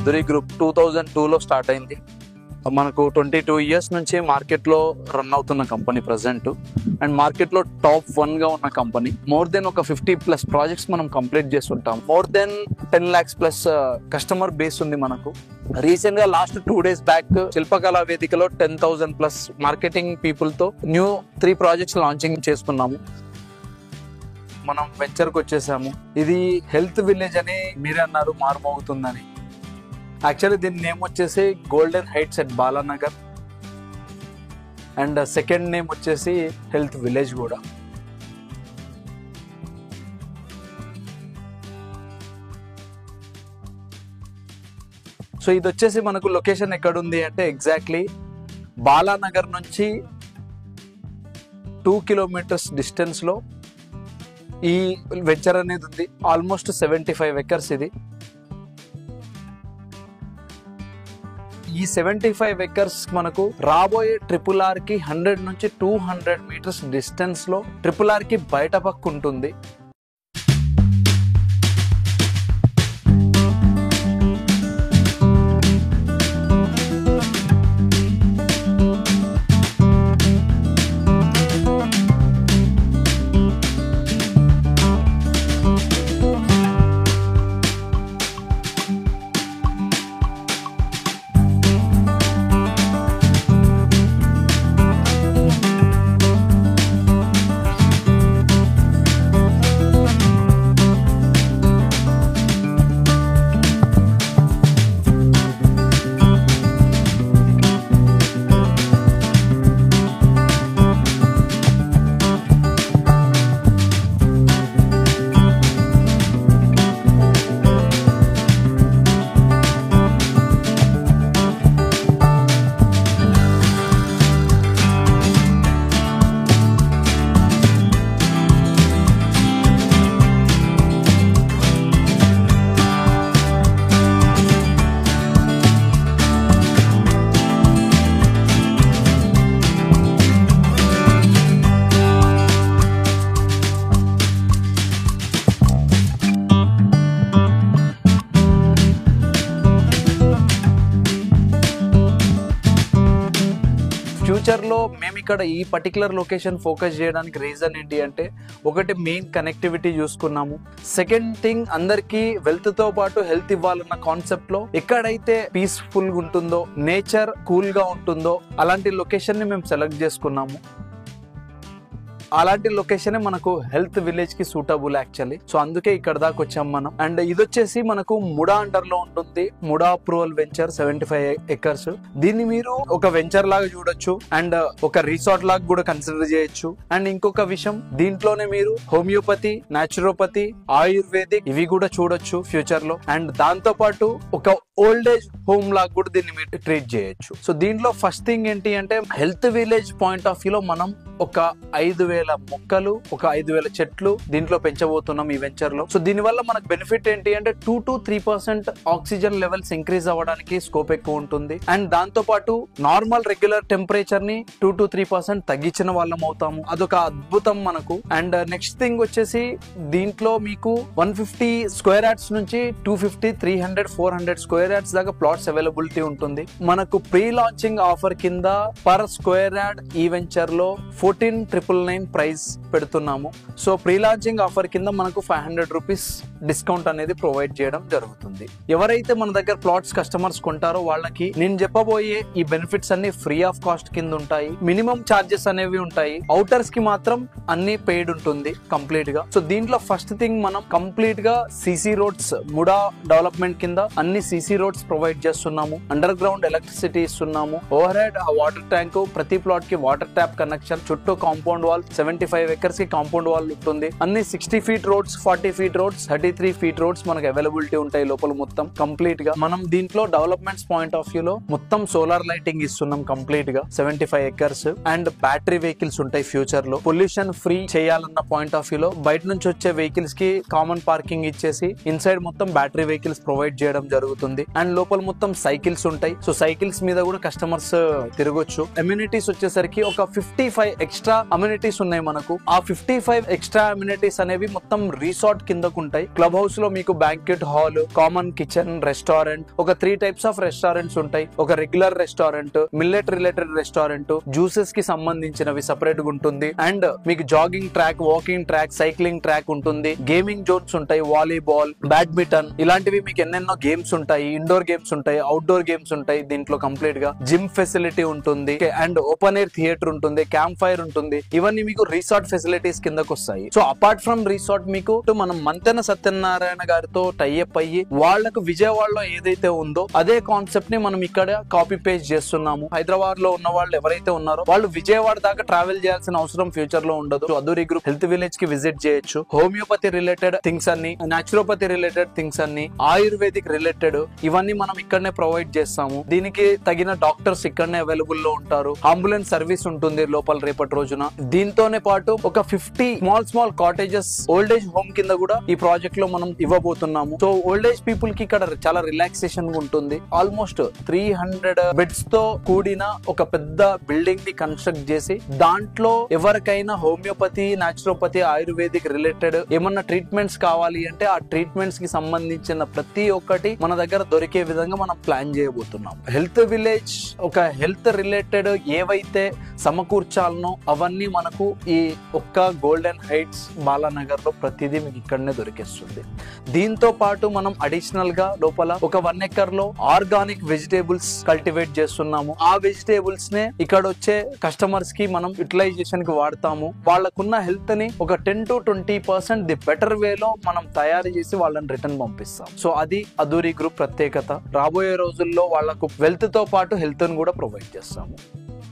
మధురి group 2002లో start అయింది. మనకు 22 years నుంచి మార్కెట్లో రన్ అవుతున్న కంపెనీ ప్రజెంట్. అండ్ మార్కెట్లో టాప్ 1గా ఉన్న కంపెనీ. మోర్ దెన్ ఒక 50+ ప్రాజెక్ట్స్ మనం కంప్లీట్ చేస్తుంటాం. More than 10 lakhs+ customer base ఉంది మనకు. రీసెంట్ గా లాస్ట్ 2 days బ్యాక్ శిల్పకళా వేదికలో 10,000+ మార్కెటింగ్ పీపుల్ తో న్యూ 3 ప్రాజెక్ట్స్ లాంచింగ్ చేసుకున్నాము. మనం వెంచర్కి వచ్చేసాము. ఇది హెల్త్ విలేజ్ అని మీరే అన్నారు మారుమోగుతుందని. యాక్చువల్లీ దీని నేమ్ వచ్చేసి golden heights at Balanagar and second name వచ్చేసి హెల్త్ విలేజ్ కూడా. సో ఇది వచ్చేసి మనకు లొకేషన్ ఎక్కడుంది అంటే ఎగ్జాక్ట్లీ బాలానగర్ నుంచి 2 kilometers డిస్టెన్స్లో ఈ వెంచర్ అనేది ఉంది. ఆల్మోస్ట్ 75 acres ఇది. ఈ 75 acres మనకు రాబోయే RRR కి 100 నుంచి 200 meters డిస్టెన్స్ లో RRR కి బయట పక్క ఉంటుంది. ఫ్యూచర్లో మేము ఇక్కడ ఈ పర్టికులర్ లొకేషన్ ఫోకస్ చేయడానికి రీజన్ ఏంటి అంటే ఒకటి మెయిన్ కనెక్టివిటీ చూసుకున్నాము. సెకండ్ థింగ్ అందరికీ వెల్త్ తో పాటు హెల్త్ ఇవ్వాలన్న కాన్సెప్ట్ లో ఎక్కడైతే పీస్ఫుల్ గా ఉంటుందో నేచర్ కూల్ గా ఉంటుందో అలాంటి లొకేషన్ ని మేము సెలెక్ట్ చేసుకున్నాము. అలాంటి లొకేషన్ మనకు హెల్త్ విలేజ్ కి సూటబుల్ యాక్చువల్లీ. సో అందుకే ఇక్కడ దాకా వచ్చాం మనం. అండ్ ఇది వచ్చేసి మనకు ముడా అండర్ లో ఉంటుంది. MUDA approval venture 75 acres. దీన్ని మీరు ఒక వెంచర్ లాగా చూడొచ్చు అండ్ ఒక రిసార్ట్ లాగా కూడా కన్సిడర్ చేయొచ్చు. అండ్ ఇంకొక విషయం దీంట్లోనే మీరు హోమియోపతి, న్యాచురోపతి, ఆయుర్వేదిక్ ఇవి కూడా చూడొచ్చు ఫ్యూచర్ లో. అండ్ దాంతో పాటు ఒక ఓల్డ్ ఏజ్ హోమ్ లాగా కూడా దీన్ని మీరు ట్రీట్ చేయొచ్చు. సో దీంట్లో ఫస్ట్ థింగ్ ఏంటి అంటే health village point of view లో మనం ఒక 5,000 మొక్కలు, ఒక 5,000 చెట్లు దీంట్లో పెంచబోతున్నాం ఈ వెంచర్ లో. సో దీని వల్ల మనకు బెనిఫిట్ ఏంటి అంటే 2 to 3% ఆక్సిజన్ లెవెల్స్ ఇంక్రీజ్ అవ్వడానికి స్కోప్ ఎక్కువ ఉంటుంది. అండ్ దాంతో పాటు నార్మల్ రెగ్యులర్ టెంపరేచర్ ని 2 to 3% తగ్గించిన వాళ్ళం అవుతాము. అదొక అద్భుతం మనకు. అండ్ నెక్స్ట్ థింగ్ వచ్చేసి దీంట్లో మీకు 150 square yards నుంచి 250, 300, 400 square yards దాకా ప్లాట్స్ అవైలబిలిటీ ఉంటుంది. మనకు ప్రీ లాంచింగ్ ఆఫర్ కింద పర్ స్క్వేర్ యార్డ్ ఈ వెంచర్ లో 14,999 ప్రైస్ పెడుతున్నాము. సో ప్రీ లాంచింగ్ ఆఫర్ కింద మనకు 500 rupees డిస్కౌంట్ అనేది ప్రొవైడ్ చేయడం జరుగుతుంది. ఎవరైతే మన దగ్గర ప్లాట్స్ కస్టమర్స్ కొంటారో వాళ్ళకి నేను చెప్పబోయే ఈ బెనిఫిట్స్ అన్ని ఫ్రీ ఆఫ్ కాస్ట్ కింద ఉంటాయి. మినిమం చార్జెస్ అనేవి ఉంటాయి. అవుటర్స్ కి మాత్రం అన్ని పెయిడ్ ఉంటుంది కంప్లీట్ గా. సో దీంట్లో ఫస్ట్ థింగ్ మనం కంప్లీట్ గా సిసి రోడ్స్ ముడా డెవలప్మెంట్ కింద అన్ని సిసి రోడ్స్ ప్రొవైడ్ చేస్తున్నాము. అండర్ గ్రౌండ్ ఎలక్ట్రిసిటీ ఇస్తున్నాము. ఓవర్ హెడ్ వాటర్ ట్యాంక్, ప్రతి ప్లాట్ కి వాటర్ ట్యాప్ కనెక్షన్, చుట్టూ కాంపౌండ్ వాల్, 75 acres కి కాంపౌండ్ వాల్ ఉంటుంది. అన్ని 60 feet roads, 40 feet roads, 33 feet roads మనకు అవైలబిలిటీ ఉంటాయి లోపల మొత్తం కంప్లీట్ గా. మనం దీంట్లో డెవలప్మెంట్స్ పాయింట్ ఆఫ్ వ్యూ లో మొత్తం సోలార్ లైటింగ్ ఇస్తున్నాం కంప్లీట్ గా 75 acres. అండ్ బ్యాటరీ వెహికల్స్ ఉంటాయి ఫ్యూచర్ లో. పొల్యూషన్ ఫ్రీ చేయాలన్న పాయింట్ ఆఫ్ వ్యూ లో బయట నుంచి వచ్చే వెహికల్స్ కి కామన్ పార్కింగ్ ఇచ్చేసి ఇన్సైడ్ మొత్తం బ్యాటరీ వెహికల్స్ ప్రొవైడ్ చేయడం జరుగుతుంది. అండ్ లోపల మొత్తం సైకిల్స్ ఉంటాయి. సో సైకిల్స్ మీద కూడా కస్టమర్స్ తిరగొచ్చు. అమ్యూనిటీస్ వచ్చేసరికి ఒక 55 ఎక్స్ట్రా అమ్యూనిటీస్ ఉన్నాయి మనకు. ఆ 55 ఎక్స్ట్రా అమ్యూనిటీస్ అనేవి మొత్తం రిసార్ట్ కిందకు ఉంటాయి. క్లబ్ హౌస్ లో మీకు banquet hall, common kitchen, restaurant, ఒక 3 టైప్స్ ఆఫ్ రెస్టారెంట్స్ ఉంటాయి. ఒక regular restaurant, millet related restaurant, juices కి సంబంధించినవి సెపరేట్ గా ఉంటుంది. అండ్ మీకు jogging track, walking track, cycling track ఉంటుంది. గేమింగ్ జోన్స్ ఉంటాయి, వాలీబాల్, బ్యాడ్మింటన్, ఇలాంటివి మీకు ఎన్నెన్నో గేమ్స్ ఉంటాయి. ఇండోర్ గేమ్స్ ఉంటాయి, అవుట్డోర్ గేమ్స్ ఉంటాయి. దీంట్లో కంప్లీట్ గా జిమ్ ఫెసిలిటీ ఉంటుంది. అండ్ ఓపెన్ ఎయిర్ థియేటర్ ఉంటుంది, క్యాంప్ ఫైర్ ఉంటుంది. ఇవన్నీ మీకు రిసార్ట్ ఫెసిలిటీస్ కిందకు వస్తాయి. సో అపార్ట్ ఫ్రమ్ రిసార్ట్ మీకు మనం మంతెన సత్యనారాయణ గారితో టైఅప్ అయ్యి వాళ్లకు విజయవాడలో ఏదైతే ఉందో అదే కాన్సెప్ట్ ని మనం ఇక్కడ కాపీ పేస్ట్ చేస్తున్నాము. హైదరాబాద్ లో ఉన్న వాళ్ళు ఎవరైతే ఉన్నారో వాళ్ళు విజయవాడ దాకా ట్రావెల్ చేయాల్సిన అవసరం ఫ్యూచర్ లో ఉండదు. అధూరి గ్రూప్ హెల్త్ విలేజ్ కి విజిట్ చేయొచ్చు. హోమియోపతి రిలేటెడ్ థింగ్స్ అన్ని, నాచురోపతి రిలేటెడ్ థింగ్స్ అన్ని, ఆయుర్వేదిక్ రిలేటెడ్ ఇవన్నీ మనం ఇక్కడనే ప్రొవైడ్ చేస్తాము. దీనికి తగిన డాక్టర్స్ ఇక్కడనే అవైలబుల్ లో ఉంటారు. అంబులెన్స్ సర్వీస్ ఉంటుంది లోపల రేపటి రోజున. దీంతోనే పాటు ఒక 50 small cottages old age home కింద కూడా ఈ ప్రాజెక్ట్ లో మనం ఇవ్వబోతున్నాము. సో ఓల్డ్ ఏజ్ పీపుల్ కి ఇక్కడ చాలా రిలాక్సేషన్ ఉంటుంది. ఆల్మోస్ట్ 300 బెడ్స్ తో కూడిన ఒక పెద్ద బిల్డింగ్ ని కన్స్ట్రక్ట్ చేసి దాంట్లో ఎవరికైనా హోమియోపతి, నాచురోపతి, ఆయుర్వేదిక్ రిలేటెడ్ ఏమన్నా ట్రీట్మెంట్స్ కావాలి అంటే ఆ ట్రీట్మెంట్స్ కి సంబంధించిన ప్రతి ఒక్కటి మన దగ్గర దొరికే విధంగా మనం ప్లాన్ చేయబోతున్నాం. హెల్త్ విలేజ్ ఒక హెల్త్ రిలేటెడ్ ఏవైతే సమకూర్చాలనో అవన్నీ మనకు ఈ ఒక్క గోల్డెన్ హైట్స్ బాలానగర్ లో ప్రతిదీ మీకు ఇక్కడనే దొరికేస్తుంది. దీంతో పాటు మనం అడిషనల్ గా లోపల ఒక 1 ఎకర్ లో ఆర్గానిక్ వెజిటేబుల్స్ కల్టివేట్ చేస్తున్నాము. ఆ వెజిటేబుల్స్ నే ఇక్కడ వచ్చే కస్టమర్స్ కి మనం యూటిలైజేషన్ కి వాడతాము. వాళ్ళకున్న హెల్త్ ని ఒక 10 to 20% ది బెటర్ వేలో మనం తయారు చేసి వాళ్ళని రిటర్న్ పంపిస్తాం. సో అది అధూరి గ్రూప్ ప్రత్యేకత. రాబోయే రోజుల్లో వాళ్ళకు వెల్త్ తో పాటు హెల్త్ ని కూడా ప్రొవైడ్ చేస్తాము.